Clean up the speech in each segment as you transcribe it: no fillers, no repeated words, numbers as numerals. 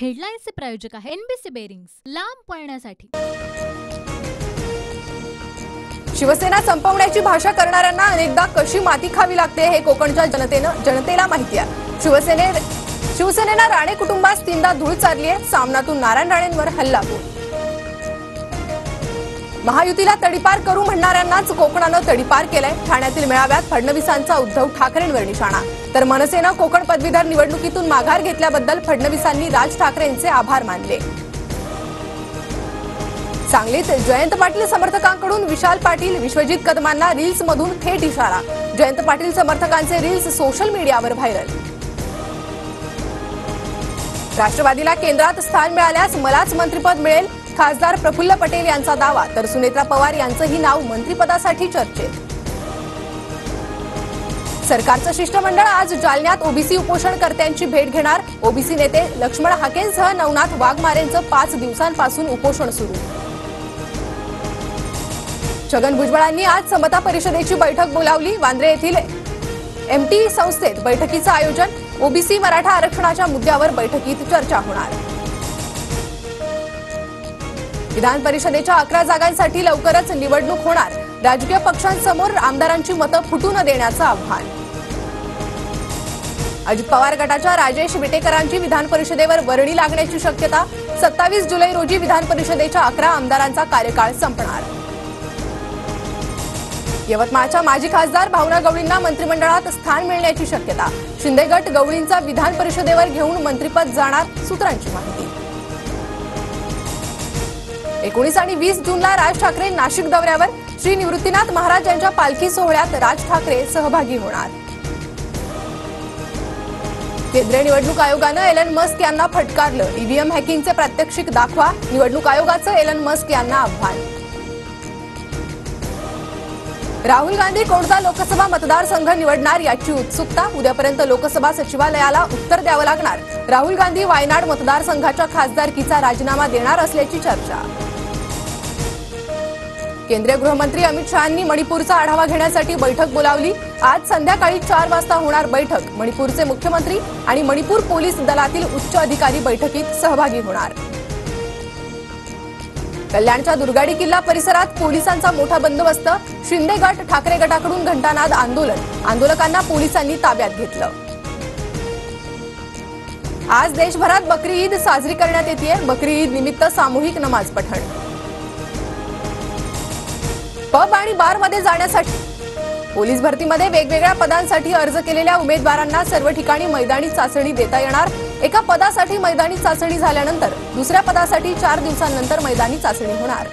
हेडलाईन्सचे प्रायोजक आहे NBC bearings, लांब पळण्यासाठी। शिवसेना संपवण्याची भाषा करणाऱ्यांना अनेकदा कशी माती खावी लागते हे कोकणच्या जनतेला माहिती आहे। शिवसेनेनं राणे कुटुंबास तीनदा धूळ चारली आहे। सामनातून नारायण राणेंवर हल्लाबोल। महायुतीला तडीपार करू म्हणणाऱ्यांनाच कोकणानं तडीपार केलंय। ठाण्यातील मेळाव्यात फडणवीसांचा उद्धव ठाकरेंवर निशाणा, तर मनसेनं कोकण पदवीधर निवडणुकीतून माघार घेतल्याबद्दल फडणवीसांनी राज ठाकरेंचे आभार मानले। सांगलीत जयंत पाटील समर्थकांकडून विशाल पाटील विश्वजित कदमांना रील्समधून थेट इशारा। जयंत पाटील समर्थकांचे रील्स सोशल मीडियावर व्हायरल। राष्ट्रवादीला केंद्रात स्थान मिळाल्यास मलाच मंत्रिपद मिळेल, खासदार प्रफुल्ल पटेल यांचा दावा, तर सुनेत्रा पवार यांचंही नाव मंत्रिपदासाठी चर्चेत। सरकारचं शिष्टमंडळ आज जालन्यात ओबीसी उपोषणकर्त्यांची भेट घेणार। ओबीसी नेते लक्ष्मण हाकेंसह नवनाथ वाघमारेंचं 5 दिवसांपासून उपोषण सुरू। छगन भुजबळांनी आज समता परिषदेची बैठक बोलावली। वांद्रे येथील एमटी संस्थेत बैठकीचं आयोजन। ओबीसी मराठा आरक्षणाच्या मुद्द्यावर बैठकीत चर्चा होणार। विधान परिषदेच्या 11 जागांसाठी लवकरच निवडणूक होणार। राजकीय पक्षांसमोर आमदारांची मतं फुटू न देण्याचं आव्हान। अजित पवार गटाच्या राजेश विटेकरांची विधान परिषदेवर वर्णी लागण्याची शक्यता। 27 जुलै रोजी विधान परिषदेच्या 11 आमदारांचा कार्यकाळ संपणार। यवतमाळच्या माजी खासदार भावना गवळींना मंत्रिमंडळात स्थान मिळण्याची शक्यता। शिंदे गट गवळींचा विधान परिषदेवर घेऊन मंत्रिपद जाणार, सूत्रांची माहिती। 19 आणि 20 जूनला राज ठाकरे नाशिक दौऱ्यावर। श्री निवृत्तीनाथ महाराज यांच्या पालखी सोहळ्यात राज ठाकरे सहभागी होणार। केंद्रीय निवडणूक आयोगानं एलन मस्क यांना फटकारलं। ईव्हीएम हॅकिंगचे प्रात्यक्षिक दाखवा, निवडणूक आयोगाचं एलन मस्क यांना आव्हान। राहुल गांधी कोणता लोकसभा मतदारसंघ निवडणार याची उत्सुकता। उद्यापर्यंत लोकसभा सचिवालयाला उत्तर द्यावं लागणार। राहुल गांधी वायनाड मतदारसंघाच्या खासदारकीचा राजीनामा देणार असल्याची चर्चा। केंद्रीय गृहमंत्री अमित शहांनी मणिपूरचा आढावा घेण्यासाठी बैठक बोलावली। आज संध्याकाळी 4 वाजता होणार बैठक। मणिपूरचे मुख्यमंत्री आणि मणिपूर पोलीस दलातील उच्च अधिकारी बैठकीत सहभागी होणार। कल्याणच्या दुर्गाडी किल्ला परिसरात पोलिसांचा मोठा बंदोबस्त। शिंदे गट ठाकरे गटाकडून घंटानाद आंदोलन। आंदोलकांना पोलिसांनी ताब्यात घेतलं। आज देशभरात बकरी ईद साजरी करण्यात येते। बकरी ईद निमित्त सामूहिक नमाज पठण। पब आणि बारमध्ये जाण्यासाठी पोलीस भरतीमध्ये वेगवेगळ्या पदांसाठी अर्ज केलेल्या उमेदवारांना सर्व ठिकाणी मैदानी चाचणी देता येणार। एका पदासाठी मैदानी चाचणी झाल्यानंतर दुसऱ्या पदासाठी 4 दिवसांनंतर मैदानी चाचणी होणार।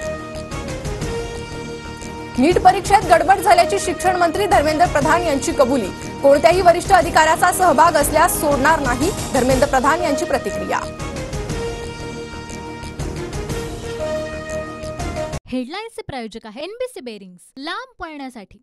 नीट परीक्षेत गडबड झाल्याची शिक्षण मंत्री धर्मेंद्र प्रधान यांची कबुली। कोणत्याही वरिष्ठ अधिकाऱ्याचा सहभाग असल्यास सोडणार नाही, धर्मेंद्र प्रधान यांची प्रतिक्रिया। हेडलाईन्सचे प्रायोजक आहे एनबीसी बेरिंग्स, लांब पळण्यासाठी।